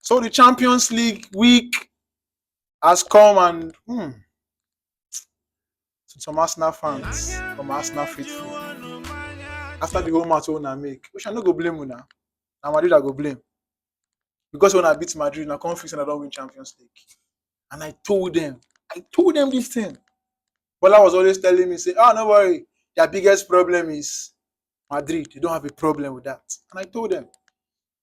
So the Champions League week has come and some Arsenal fans, some Arsenal faithful, after the whole match una make, which I no go blame una. Na Madrid I go blame. Because when I beat Madrid, I can't fix and I don't win Champions League. And I told them this thing. Bola was always telling me, say, no worry, their biggest problem is Madrid. You don't have a problem with that. And I told them,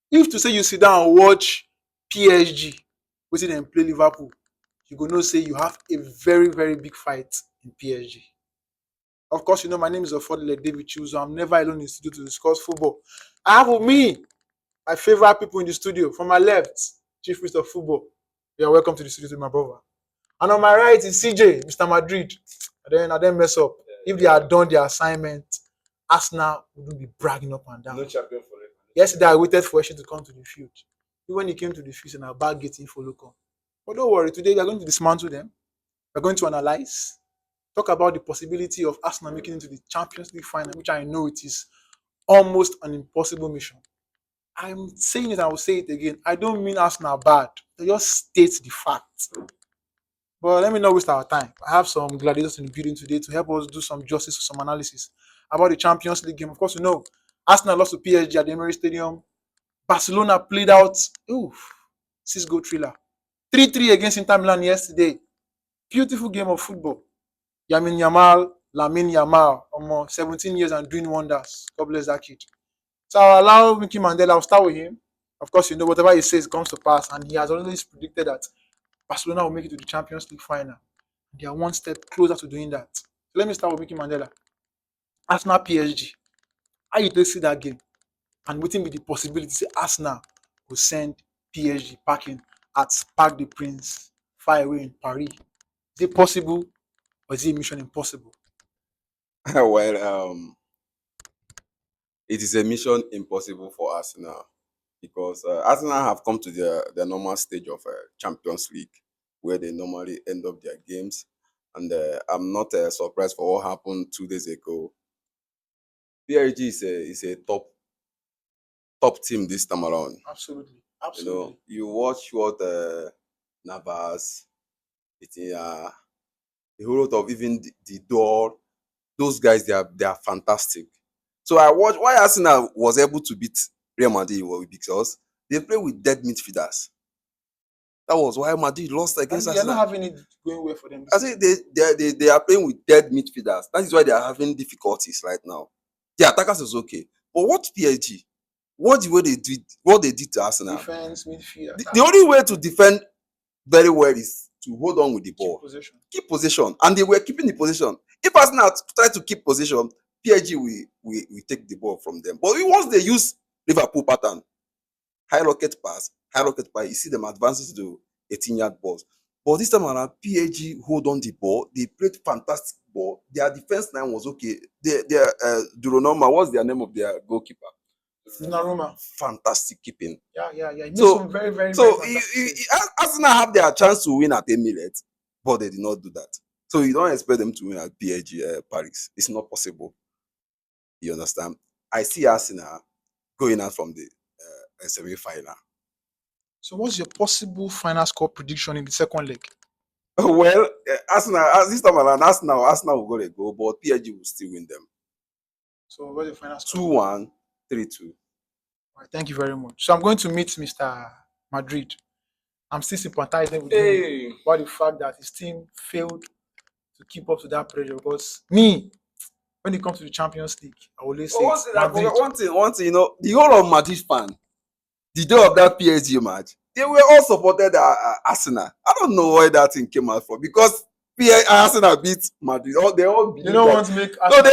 if to say you sit down and watch PSG, we see them play Liverpool, you go know say you have a very, very big fight in PSG. Of course, you know my name is Ofodile David Chuzo. I'm never alone in the studio to discuss football. I have with me my favorite people in the studio. From my left, Chief Priest of Football. You are welcome to the studio, my brother. And on my right is CJ, Mr. Madrid. I didn't mess up. If they had done their assignment, Arsenal wouldn't be bragging up and down. No champion for it. Yesterday, I waited for Eshe to come to the field. Even when he came to the field, and our back getting follow come. But don't worry, today we are going to dismantle them. We're going to analyze, talk about the possibility of Arsenal making it into the Champions League final, which I know it is almost an impossible mission. I'm saying it, I will say it again. I don't mean Arsenal bad. They just state the fact. But let me not waste our time. I have some gladiators in the building today to help us do some justice to some analysis about the Champions League game. Of course, you know, Arsenal lost to PSG at the Emirates Stadium. Barcelona played out 6-goal thriller. 3-3 against Inter Milan yesterday. Beautiful game of football. Lamine Yamal, 17 years and doing wonders. God bless that kid. So I'll allow Mickey Mandela. I'll start with him. Of course, you know, whatever he says comes to pass. And he has always predicted that Barcelona will make it to the Champions League final. They are one step closer to doing that. So let me start with Mickey Mandela. Arsenal PSG. How you see that game? And waiting with the possibility say Arsenal will send PSG packing at Parc des Princes, far away in Paris. Is it possible or is it mission impossible? Well, it is a mission impossible for Arsenal because Arsenal have come to their normal stage of Champions League where they normally end up their games. And I'm not surprised for what happened 2 days ago. PSG is a top team this time around. Absolutely. You know, you watch what Navas, a whole lot of even the door. Those guys, they are fantastic. So I watched why Arsenal was able to beat Real Madrid because they play with dead midfielders. That was why Madrid lost against Arsenal. They're not having it going well for them. I say they are playing with dead midfielders. That is why they are having difficulties right now. The attackers is okay, but what PSG? What they did to Arsenal? Defense, midfield. The only way to defend very well is to hold on with the ball. Keep position. And they were keeping the position. If Arsenal try to keep position, PSG will take the ball from them. But once they use Liverpool pattern, high rocket pass, you see them advances to 18-yard balls. But this time around, PSG hold on the ball. They played fantastic ball. Their defense line was okay. Their Donnarumma, what's their name of their goalkeeper? Donnarumma. Fantastic keeping. Yeah. So very, very. So Arsenal have their chance to win at Emirates, but they did not do that. So you don't expect them to win at PSG Paris. It's not possible. You understand? I see Arsenal going out from the semi-final. So what's your possible final score prediction in the second leg? Well, Arsenal, this time around, Arsenal will go a goal, but PSG will still win them. So what's the final score? 2-1, 3-2. All right, thank you very much. So I'm going to meet Mr. Madrid. I'm still sympathizing with him about the fact that his team failed to keep up to that pressure. Because me, when it comes to the Champions League, I always say one thing, you know, the whole of Madrid fan, the day of that PSG match, they were all supported Arsenal. I don't know why that thing came out for because Arsenal beat Madrid. They all believe they don't that. Want to make Arsenal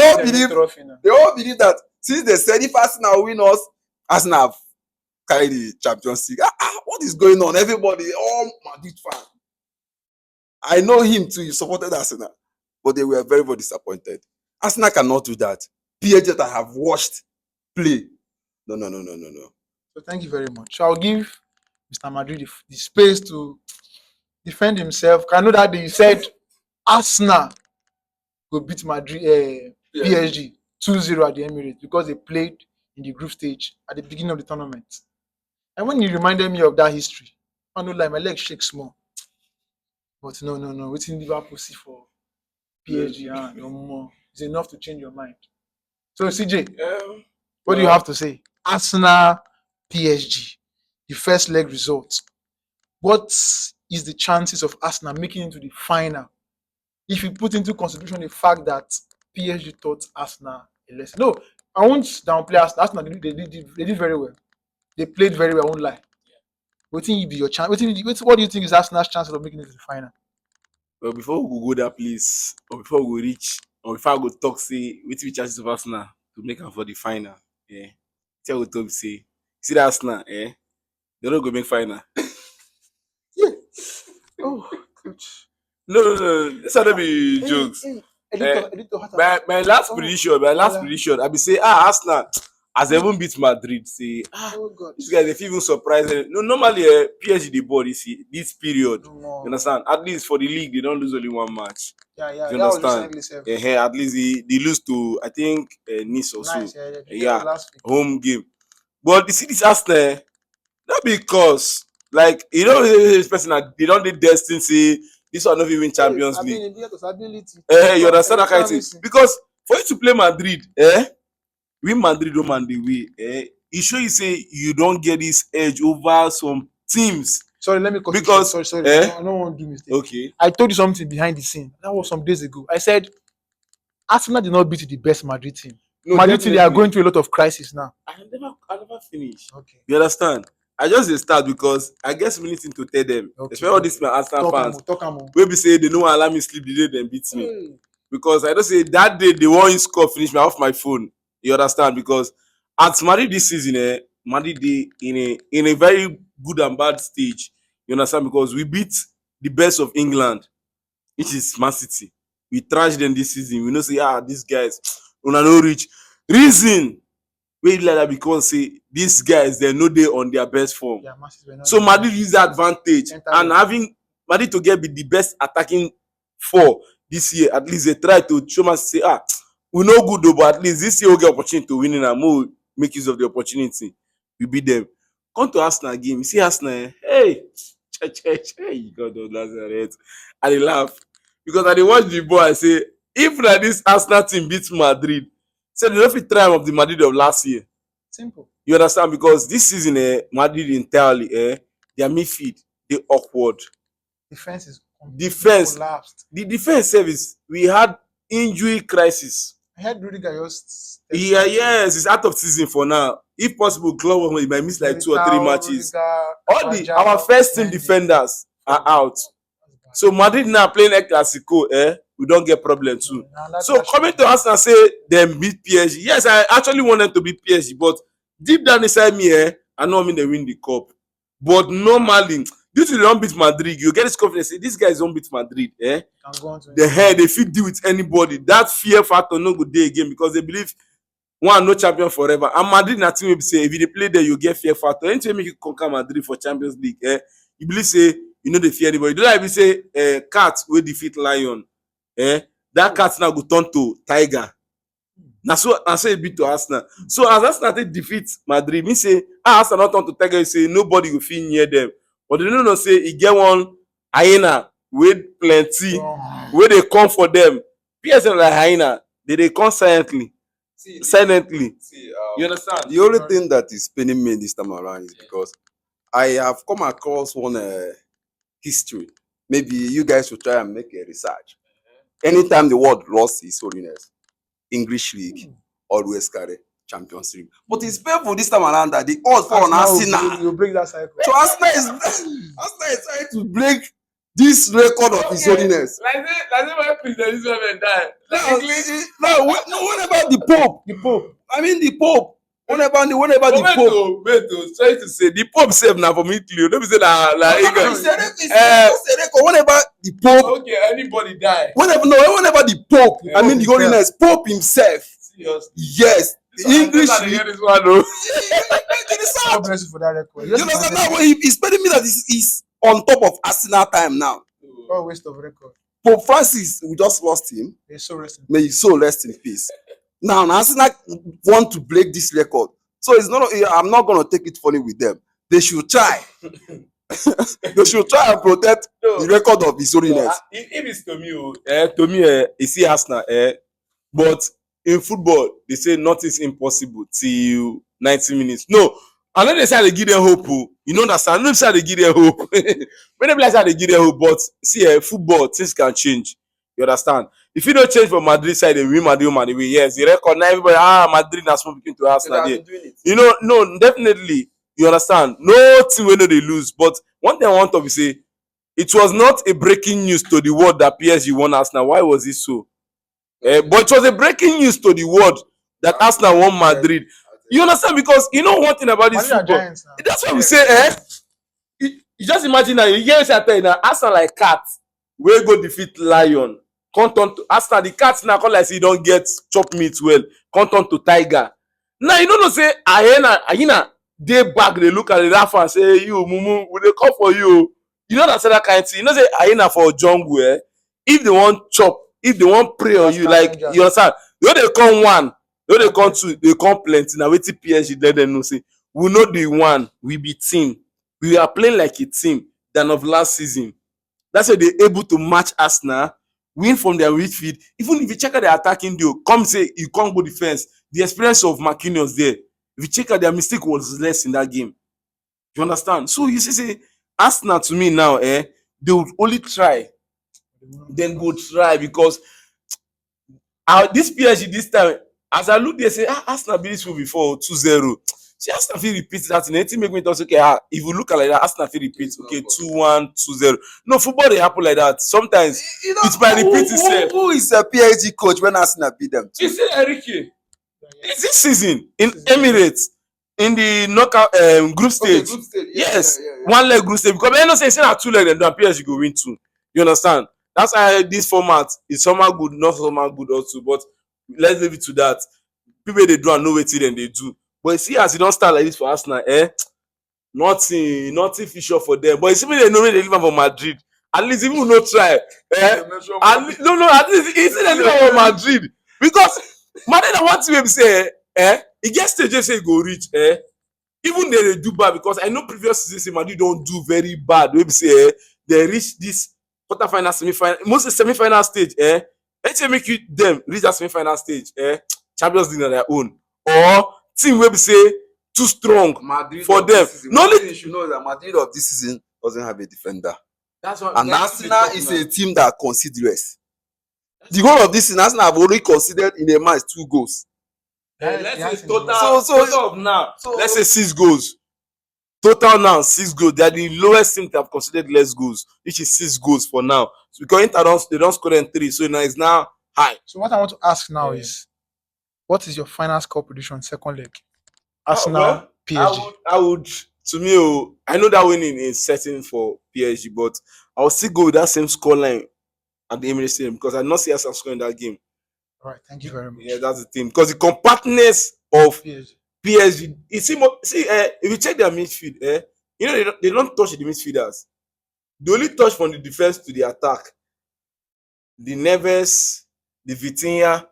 they all believe that since they said if Arsenal win us, Arsenal have carried the Champions League. What is going on? Everybody, all Madrid fans. I know him too. He supported Arsenal, but they were very, very disappointed. Arsenal cannot do that. PSG that I have watched play. No. So thank you very much. So I'll give Mr. Madrid the space to defend himself. I know that he said Arsenal will beat Madrid, PSG 2-0 at the Emirates because they played in the group stage at the beginning of the tournament. And when he reminded me of that history, I no lie, my leg shakes more. But no. Waiting Liverpool see for PSG and no more. It's enough to change your mind. So CJ, what do you have to say? Arsenal, PSG, the first leg result. What is the chances of Arsenal making it to the final? If you put into consideration the fact that PSG taught Arsenal a lesson. No, I won't downplay Arsenal. Arsenal they did very well. They played very well, I won't lie. What do you be your chance? What do you think is Arsenal's chances of making it to the final? Well, before we go that place, or before we reach, or before I go talk, say, which chances of Arsenal to make am for the final. Yeah. Tell what Tom say. See that Arsenal, eh? They don't go make final. Yeah. Oh, coach. No. This not be jokes. Editor, My last prediction, I be say, Arsenal, as they even beat Madrid, say, oh God. these guys, they even surprised. No, normally, PSG the ball this period. No. You understand? At least for the league, they don't lose only one match. Yeah. You understand? At least they lose to, I think, Nice or so. Yeah, home game. But you see this Arsenal, not because, like, you know, this person, they don't need destined, say, this one not even Champions League. You understand that kind of thing? Because for you to play Madrid, win Madrid home and the way, it show you say you don't get this edge over some teams. Sorry, let me cut because sorry. I don't want to do mistake. Okay. I told you something behind the scene. That was some days ago. I said Arsenal did not beat the best Madrid team. No, Madrid team, they are going through a lot of crisis now. I never finish. Okay. You understand? I just start because I guess we need to tell them. Okay. Especially all these Arsenal fans. Wey be say they don't allow me sleep the day they beat me. Because I don't say that day they won't score finish me off my phone. You understand? Because at Madrid this season, Madrid in a very good and bad stage. You understand? Because we beat the best of England, which is Man City. We trashed them this season. We know say these guys una no reach. Reason we like that because say these guys they know they on their best form. Yeah, so Madrid use that advantage and having Madrid to get the best attacking four this year. At least they try to show us say we no good though, but at least this year we get opportunity to win and more make use of the opportunity. We beat them. Come to Arsenal game. You see Arsenal, hey, God of Nazareth. And they laugh. Because I dey watch the ball, I say, if like this Arsenal team beats Madrid, say they don't fit try of the Madrid of last year. Simple. You understand? Because this season, Madrid entirely, their midfield, they awkward. Defense is collapsed. The defense service, we had injury crisis. I heard Rudiger just. Yes, it's out of season for now. If possible, club might miss like 2 or 3 matches. Our first team defenders are out. So Madrid now playing El Clasico, we don't get problem too. So coming to us and say them beat PSG. Yes, I actually want them to beat PSG, but deep down inside me, I know they win the cup. But normally, due to they don't beat Madrid, you get this confidence. Say these guys don't beat Madrid, they fit deal with anybody. That fear factor no good day again because they believe one no champion forever. And Madrid na team will say if you play there, you get fear factor. Anytime you conquer Madrid for Champions League, you believe say you know they fear anybody. Don't like we say cat will defeat lion. That cat now go turn to tiger. Now so it beat to Arsenal. So as Arsenal they defeat Madrid, me say Arsenal not turn to tiger. You say nobody will feel near them. But they don't know say he get one hyena with plenty where they come for them. PSN like hyena, they come silently. You understand? The only thing that is paining me this time around is because I have come across one history. Maybe you guys should try and make a research. Anytime the world lost his holiness, English League always carry Champions League. But it's painful this time around that the odds fall on Arsenal. You break that cycle. So Arsenal is trying to break this record of his holiness. Like my President Elizabeth died. No, what about the Pope? The Pope. I mean the Pope. Whenever the Pope. Try to say the Pope saved now from Italy. Don't be say like whenever the Pope. Okay, anybody die. Whenever the Pope. I mean the holiness Pope himself. Seriously. Yes. The English. God bless you for that record. You understand now? He's telling me that he's on top of Arsenal time now. What a waste of record. Pope Francis, we just lost him. May his soul rest in peace. Now Arsenal want to break this record. So it's not. I'm not gonna take it funny with them. They should try. They should try and protect the record of his holiness. If it's to me, you see Arsenal, but in football, they say nothing is impossible till 90 minutes. No, I know they say they give them hope. You know that I know they say they give them hope. Many players say they give them hope, but see, football things can change. You understand? If you don't change from Madrid side, they win Madrid, yes, the record now everybody Madrid has spoken to Arsenal. You know, no, definitely. You understand? No team will know they lose. But one thing I want to say, it was not a breaking news to the world that PSG won Arsenal. Why was it so? But it was a breaking news to the world that Arsenal won Madrid. You understand? Because you know one thing about this football. That's why we say, you just imagine that you hear say now Arsenal like cat, we go defeat lion. Come turn to Arsenal, the cat now come like say you don't get chop meat well. Come turn to tiger. Now you don't say hyena. They back, they look at the ref and say, you, Mumu, will they come for you? You know that kind of thing. You know, say, hyena for jungle, if they want chop, if they want prey on you, like, you understand? When they come one, when they come two, they come plenty. Now, wait till PSG let them know, say, we know the one, we be team. We are playing like a team than of last season. That's why they're able to match Arsenal, win from their midfield. Even if you check out their attacking duo, come say, you can't go defense. The experience of Marquinhos there. If you check out, their mistake was less in that game. You understand? So you say Arsenal to me now, they would only try, then go try because this PSG this time, as I look, they say Arsenal beat this one before 2-0. See, Arsenal feel repeat that in anything make me think, okay, if you look at like that, Arsenal feel repeat, okay, 2-1, 2-0. No, football they happen like that. Sometimes it might repeat itself. Who is a PSG coach when Arsenal beat them? You say Enrique. It's this season in Emirates in the knockout group stage. Okay, group stage. Yes, one leg group stage because I know say two leg and PSG go win two. You understand? That's why this format is somehow good, not somehow good also. But let's leave it to that. People they do and know what then they do. But you see, as you don't start like this for Arsenal, nothing fisher for them. But you see, they know they live for Madrid. At least even no try. At least you see they live for Madrid because. Madrid I want to say, it gets to just say go reach, even they do bad because I know previous season Madrid don't do very bad. We say they reach this quarterfinal, semi-final, most semi-final stage, let's say make you them reach that semi-final stage, Champions League on their own, or team we say too strong Madrid for them. No only you should know that Madrid of this season doesn't have a defender. That's what. And Arsenal is a team that considers. The whole of this season, Arsenal have already considered in a match 2 goals. Let's say total of now. Let's say 6 goals. Total now 6 goals. They are the lowest team to have considered less goals, which is 6 goals for now. So because Inter they don't score them 3, so now it's now high. So what I want to ask now is, what is your final score prediction second leg? Arsenal, PSG. I would. To me, I know that winning is certain for PSG, but I will still go with that same scoreline at the Emirates Stadium because I not see Arsenal scoring that game. All right, thank you very much. Yeah, that's the thing. Because the compactness of PSG, you see, if you check their midfield, you know they don't touch the midfielders. They only touch from the defense to the attack. The Neves, the Vitinha,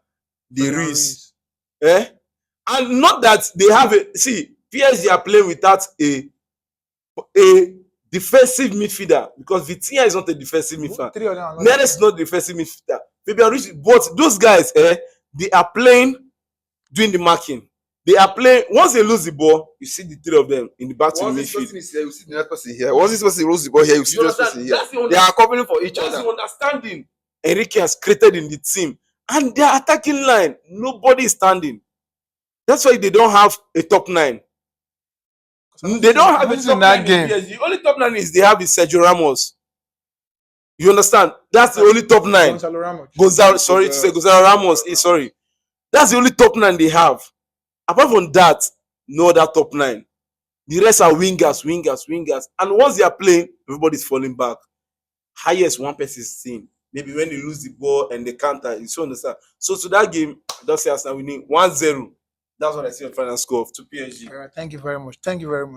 the Ruiz, and not that they have PSG are playing without a defensive midfielder because Vitinha is not a defensive midfielder. Neres is not a defensive midfielder. But those guys, they are playing doing the marking. They are playing. Once they lose the ball, you see the 3 of them in the back to the midfield. You see the next person here. Once this person lose the ball here, you see the next person here. They are covering for each other. That's the understanding Enrique has created in the team. And their attacking line, nobody is standing. That's why they don't have a top 9. They don't have a top 9 in PSG. The only top 9 is they have is Sergio Ramos. You understand? That's the only top 9. Gonzalo Ramos. Sorry. That's the only top 9 they have. Apart from that, no other top 9. The rest are wingers. And once they are playing, everybody's falling back. Highest one person is seen. Maybe when they lose the ball and they counter, you understand. So to that game, I don't say Arsenal winning 1-0. That's what I see on final score to PSG. All right, thank you very much.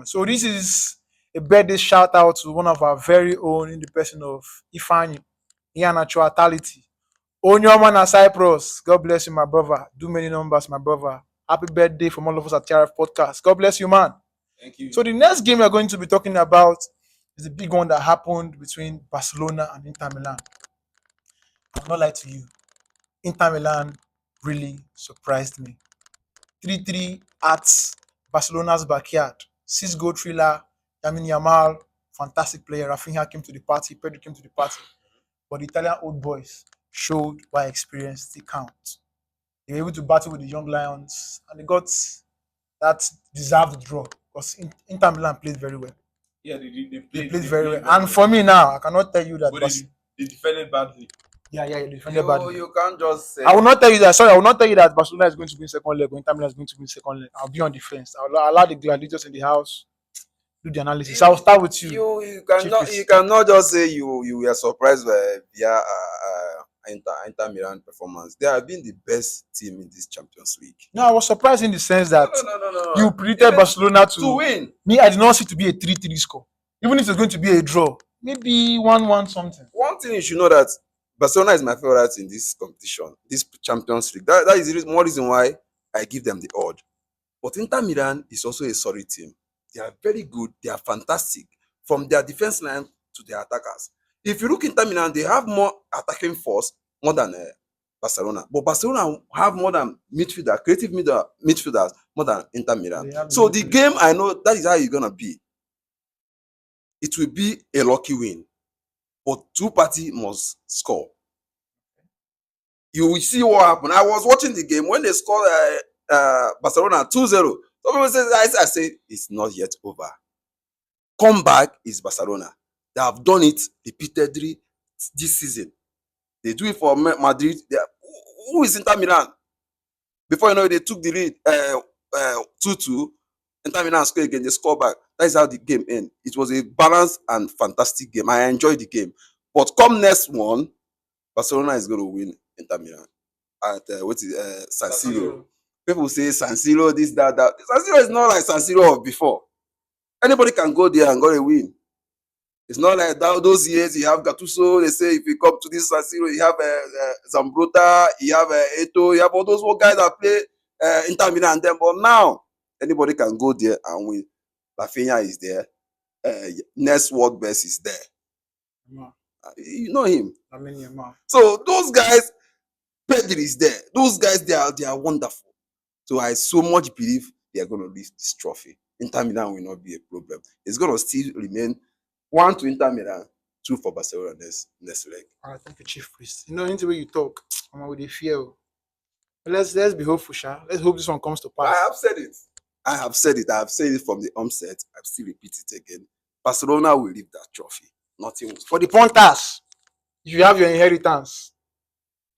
So this is a birthday shout out to one of our very own in the person of Ifani, Ianacho Atality. Onyoma na Cyprus. God bless you, my brother. Do many numbers, my brother. Happy birthday from all of us at TRF Podcast. God bless you, man. Thank you. So the next game we're going to be talking about is the big one that happened between Barcelona and Inter Milan. I'll not lie to you. Inter Milan really surprised me. 3-3 at Barcelona's backyard. 6-goal thriller. Yamin Yamal, fantastic player. Rafinha came to the party. Pedro came to the party. But the Italian old boys showed why experience still counts. They were able to battle with the young lions, and they got that deserved draw because Inter Milan played very well. Yeah, they They played very well. And for me now, I cannot tell you that. But they defended badly. Yeah, they defended badly. You can't just say. I will not tell you that. Sorry, I will not tell you that Barcelona is going to win second leg or Inter Milan is going to win second leg. I'll be on defense. I'll allow the gladiators in the house do the analysis. I'll start with you. You cannot just say you were surprised via Inter Milan performance. They have been the best team in this Champions League. No, I was surprised in the sense that No. you predicted Barcelona to win. Me, I did not see it to be a 3-3 score. Even if it's going to be a draw, maybe 1-1 something. One thing you should know that Barcelona is my favorite in this competition, this Champions League. That is one reason why I give them the odd. But Inter Milan is also a solid team. They are very good. They are fantastic. From their defense line to their attackers. If you look Inter Milan, they have more attacking force more than Barcelona. But Barcelona have more than creative midfielders more than Inter Milan. So the game, I know that is how it's gonna be. It will be a lucky win. But two parties must score. You will see what happened. I was watching the game when they scored Barcelona 2-0. Some people say, I say it's not yet over. Comeback is Barcelona. They have done it repeatedly this season. They do it for Madrid. Who is Inter Milan? Before you know it, they took the lead 2-2. Inter Milan scored again. They score back. That is how the game ended. It was a balanced and fantastic game. I enjoyed the game. But come next one, Barcelona is going to win Inter Milan at San Siro. People say San Siro, this, that. San Siro is not like San Siro of before. Anybody can go there and go a win. It's not like those years you have Gattuso. They say if you come to this San Siro, you have Zambrotta, you have Eto'o, you have all those guys that play Inter Milan and them. But now, anybody can go there and win. Rafinha is there. Next world best is there. You know him. So those guys, Pedri is there. Those guys, they are wonderful. So I so much believe they are going to lift this trophy. Inter Milan will not be a problem. It's going to still remain 1 to Inter Milan, 2 for Barcelona next leg. All right, thank you, Chief Priest. You know, into the way you talk, I'm with the fear. Let's be hopeful, Sha. Let's hope this one comes to pass. I have said it from the onset. I still repeat it again. Barcelona will lift that trophy. Nothing else. For the punters, if you have your inheritance,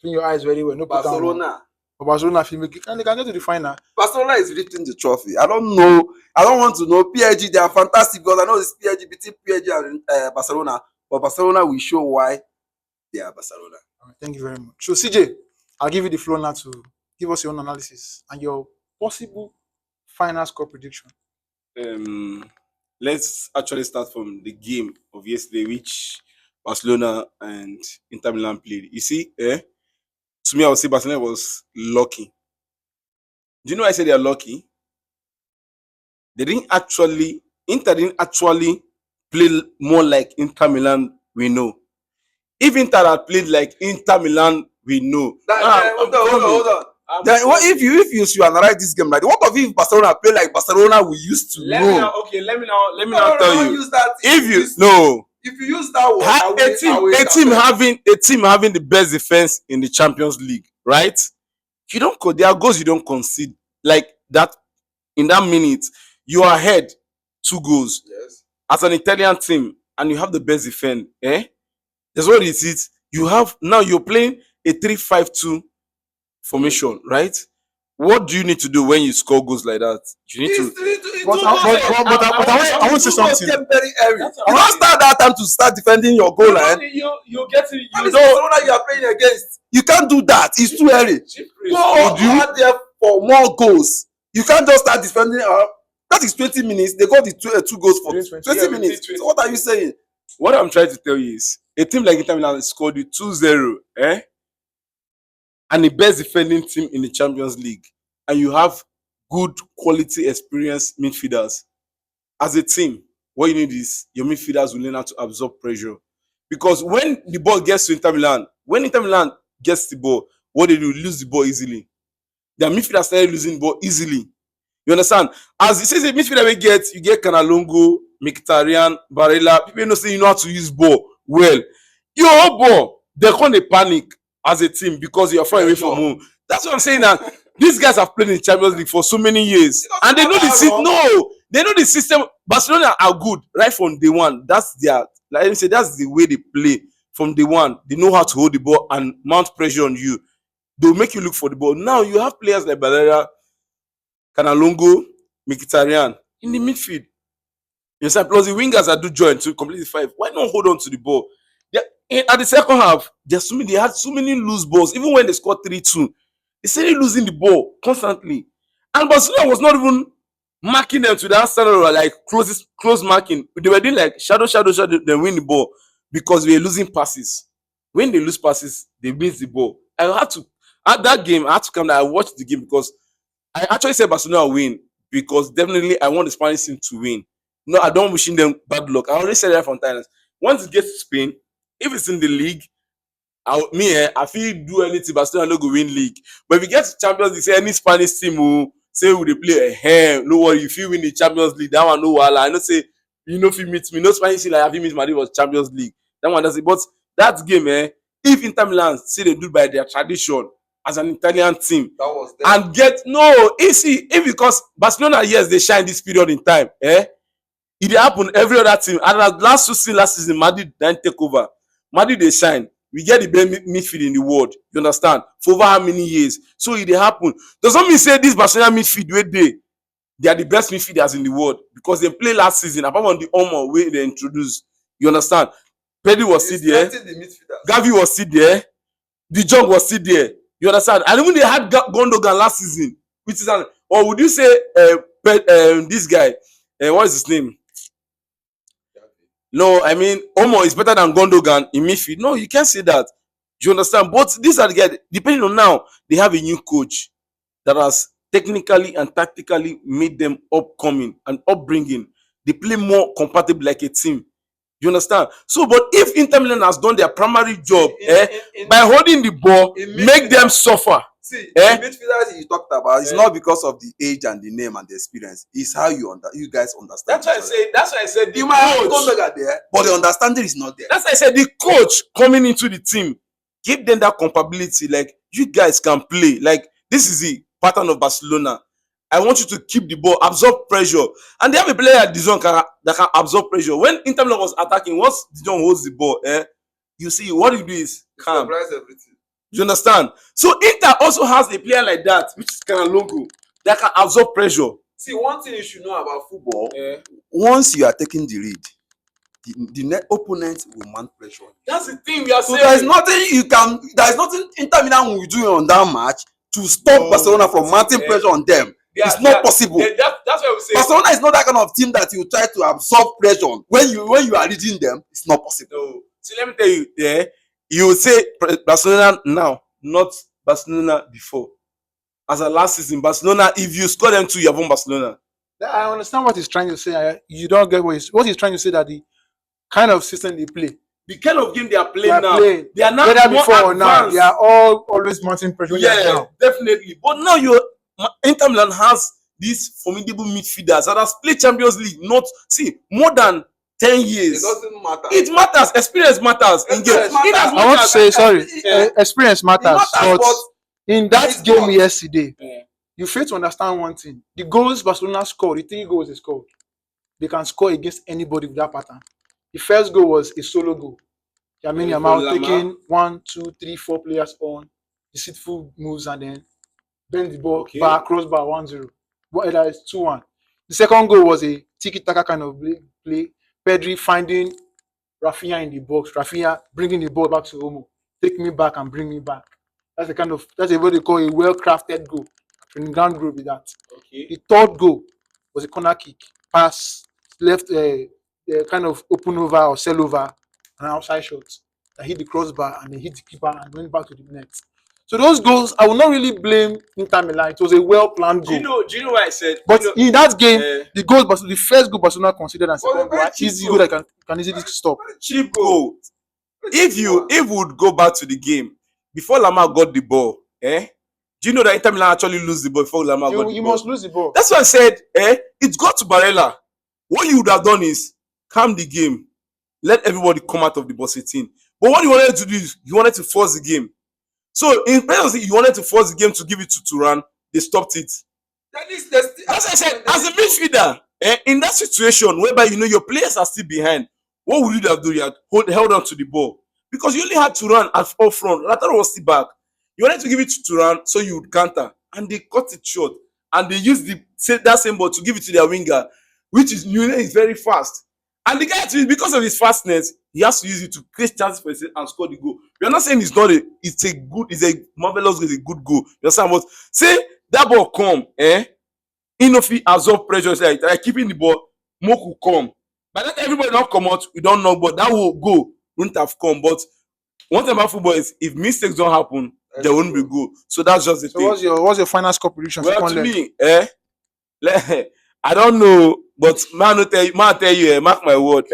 clean your eyes very well. No Barcelona. For Barcelona, if you make it, and they can get to the final. Barcelona is lifting the trophy. I don't know. I don't want to know. PSG, they are fantastic because I know it's PSG between PSG and Barcelona. But Barcelona will show why they are Barcelona. All right, thank you very much. So, CJ, I'll give you the floor now to give us your own analysis and your possible final score prediction. Let's actually start from the game of yesterday, which Barcelona and Inter Milan played. You see, to me, I would say Barcelona was lucky. Do you know why I said they are lucky? Inter didn't actually play more like Inter Milan we know. If Inter had played like Inter Milan we know. Hold on. Then what if you should analyze this game like what if Barcelona play like Barcelona we used to know? Let me now tell you. Use that If you use that word, a team having the best defense in the Champions League, right? There are goals you don't concede like that. In that minute, you are ahead 2 goals. Yes. As an Italian team, and you have the best defense. That's what it is. You're playing a 3-5-2 formation, right? What do you need to do when you score goals like that? You need to. But I want to say something. Very early. You don't start that time to start defending your goal line. You get it. You know you are playing against. You can't do that. It's too early. Go out there for more goals. You can't just start defending. That is 20 minutes. They got the 2 goals for 20 minutes. So what are you saying? What I'm trying to tell you is a team like Inter Milan scored you 2-0, and the best defending team in the Champions League, and you have good quality, experienced midfielders. As a team, what you need is your midfielders will learn how to absorb pressure. Because when the ball gets to Inter Milan, when Inter Milan gets the ball, what they do, lose the ball easily. Their midfielders started losing the ball easily. You understand? As it says, the midfielder you get Canalongo, Mkhitaryan, Barella. People know how to use ball well. Your ball, they can't panic as a team because you're far away from home. That's what I'm saying. That these guys have played in Champions League for so many years, and they know the system. No, they know the system. Barcelona are good right from day one. That's their, like I say, that's the way they play from day one. They know how to hold the ball and mount pressure on you. They'll make you look for the ball. Now you have players like Barella, Canalongo, Mkhitaryan in the midfield. Yes, plus the wingers that do join to complete the 5. Why not hold on to the ball? At the second half, they had so many loose balls. Even when they scored 3-2, they started losing the ball constantly. And Barcelona was not even marking them to that standard of like close marking. They were doing like shadow, then win the ball because we were losing passes. When they lose passes, they miss the ball. At that game, I had to come down. I watched the game because I actually said Barcelona will win because definitely I want the Spanish team to win. No, I don't wishing them bad luck. I already said that from times. Once it gets to Spain, if it's in the league, I feel do anything, Barcelona no go win league. But if you get to Champions League, say any Spanish team who say we play no worry, if you win the Champions League, that one no wala. I know say if you meet me, no Spanish team like have you meet Madrid was Champions League. That one does it. But that game, if Inter Milan say they do by their tradition as an Italian team, That was and get no easy if because Barcelona, yes, they shine this period in time, it happen every other team. And last season, Madrid then take over. Madrid they shine. We get the best midfield in the world. You understand? For over how many years? So it happen. Does not mean say this Barcelona midfield where they are the best midfielders in the world because they play last season. Apart from the Omo way they introduced. You understand? Pedri was still there. Gavi was still there. De Jong was still there. You understand? And even they had Gundogan last season, which is or would you say this guy? What is his name? No, I mean Omo is better than Gundogan in midfield. No, you can't say that. Do you understand? But these are the guys. Depending on now, they have a new coach that has technically and tactically made them upcoming and upbringing. They play more compatible like a team. You understand? So, but if Inter Milan has done their primary job by holding the ball, make them suffer. See, the midfielders you talked about, it's not because of the age and the name and the experience. It's how you guys understand. That's why I said you might have Gundogan there, but the understanding is not there. That's why I said the coach coming into the team, give them that compatibility. Like you guys can play. Like this is the pattern of Barcelona. I want you to keep the ball, absorb pressure. And they have a player like De Jong that can absorb pressure. When Inter Milan was attacking, once De Jong holds the ball, you see what you do is calm. Everything. You understand? So Inter also has a player like that, which is Canalongo, that can absorb pressure. See, one thing you should know about football, once you are taking the lead, the net opponent will mount pressure. That's the thing we are saying. There is nothing Inter Milan will do on that match to stop Barcelona from mounting pressure on them. It's not possible. That's why we say Barcelona is not that kind of team that you try to absorb pressure when you are leading them. It's not possible. No. See, let me tell you, you will say Barcelona now, not Barcelona before. As a last season, Barcelona, if you score them 2, you have won Barcelona. I understand what he's trying to say. You don't get what he's trying to say, that the kind of system they play, the kind of game they are playing now, they are not whether more before or now, advanced. they are always mounting pressure. Yeah, definitely. But now Inter Milan has these formidable midfielders that has played Champions League more than 10 years. It doesn't matter. It matters. Experience matters. I want to say, sorry, experience matters. But in that game yesterday, you fail to understand one thing. The goals Barcelona scored, the 3 goals they scored, they can score against anybody with that pattern. The first goal was a solo goal. Lamine Yamal taking 1, 2, 3, 4 players on, deceitful moves, and then bend the ball back, crossbar 1-0. That is 2-1. The second goal was a tiki-taka kind of play. Pedri finding Rafinha in the box. Rafinha bringing the ball back to Omo. Take me back and bring me back. That's what they call a well-crafted goal. Training ground goal with that. Okay. The third goal was a corner kick. Pass left, kind of open over or sell over, an outside shot that hit the crossbar and then hit the keeper and went back to the net. So those goals, I will not really blame Inter Milan. It was a well-planned goal. Do you know why I said? But in that game, Eh. the first goal Barcelona considered and second goal very are cheap easy goal. goal that can easily stop. Cheap goal. If we would go back to the game before Lamar got the ball, do you know that Inter Milan actually lose the ball before Lamar got the You ball? must lose the ball. That's why I said, it got to Barella. What you would have done is calm the game, let everybody come out of the box 18. But what you wanted to do is you wanted to force the game. So in place of you wanted to force the game to give it to Turan, they stopped it. As I said, as a midfielder, in that situation whereby you know your players are still behind, what would you have done? You had held on to the ball because you only had Turan at up front. Lautaro was still back. You wanted to give it to Turan so you would counter, and they cut it short, and they used that same ball to give it to their winger, which is very fast. And the guy, because of his fastness, he has to use it to create chances for himself and score the goal. We are not saying it's a marvelous, it's a good goal. You understand? But say that ball come, Inofi absorb pressure, like keeping the ball, Moku come. By that everybody not come out, we don't know, but that will go, wouldn't have come. But one thing about football is if mistakes don't happen, there won't be goal. So that's just the thing. What's your final score prediction? Well, to me, I don't know, but man tell you, mark my word,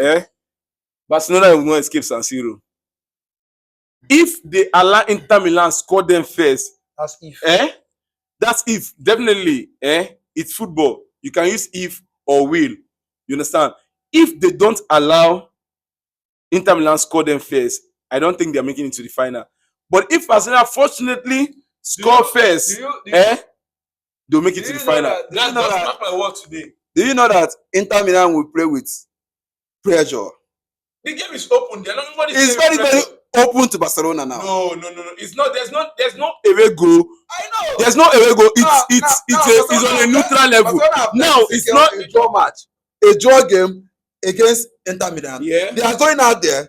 Barcelona will not escape San Siro. If they allow Inter Milan score them first, That's if. That's if. Definitely, it's football. You can use if or will. You understand? If they don't allow Inter Milan score them first, I don't think they're making it to the final. But if Barcelona fortunately score first, they'll make it to the final. That's not my word today. Do you know that Inter Milan will play with pressure? The game is open. It's very open to Barcelona now. No. It's not. There's no away goal. I know. There's no away goal. It's on a neutral level. Now it's not a draw match. A draw game against Inter Milan. Yeah. They are going out there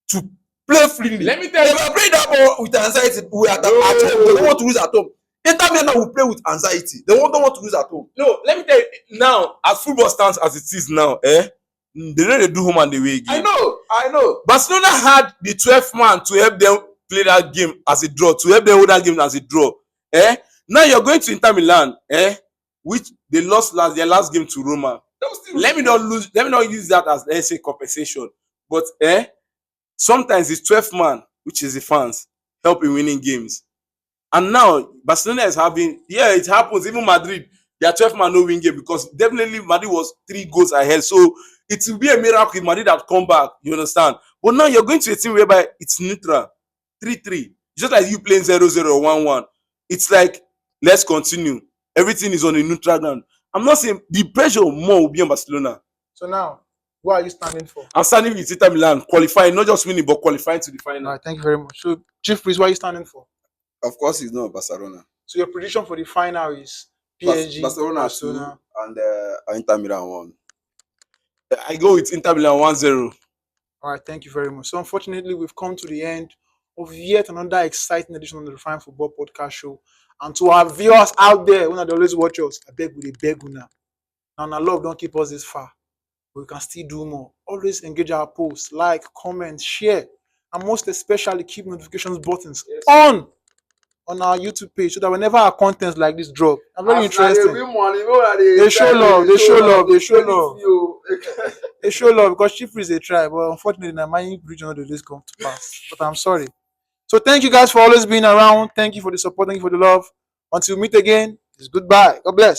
to play freely. Let me tell you. They will play that ball with anxiety. At home. They don't want to lose at home. Inter Milan will play with anxiety. They don't want to lose at home. No, let me tell you. Now, as football stands as it is now, they know they do home and away again. I know. Barcelona had the 12th man to help them play that game as a draw, to help them hold that game as a draw. Now you're going to Inter Milan, which they lost their last game to Roma. Let me not use that as, let's say, compensation. But sometimes it's 12th man, which is the fans, help in winning games. And now Barcelona is having, it happens. Even Madrid, their 12th man no win game because definitely Madrid was 3 goals ahead. So it will be a miracle if Madrid had come back. You understand? But now you're going to a team whereby it's neutral, 3-3, just like you playing 0-0 or 1-1. It's like let's continue. Everything is on a neutral ground. I'm not saying the pressure more will be on Barcelona. So now, what are you standing for? I'm standing with Inter Milan, qualifying, not just winning, but qualifying to the final. All right, thank you very much. So, Chief Priest, what are you standing for? Of course, it's not Barcelona. So your prediction for the final is PSG, Barcelona 2 and Inter Milan 1. I go with Inter Milan 1-0. All right, thank you very much. So unfortunately, we've come to the end of yet another exciting edition of the Refined Football Podcast Show. And to our viewers out there, when they always watch us, I beg with a beg now. Now, love don't keep us this far. But we can still do more. Always engage our posts, like, comment, share, and most especially keep notifications buttons on our YouTube page so that whenever our contents like this drop, I'm very interested. They show love. They show love because Chief is a try, but unfortunately, my region of this come to pass. But I'm sorry. So thank you guys for always being around. Thank you for the support. Thank you for the love. Until we meet again, it's goodbye. God bless.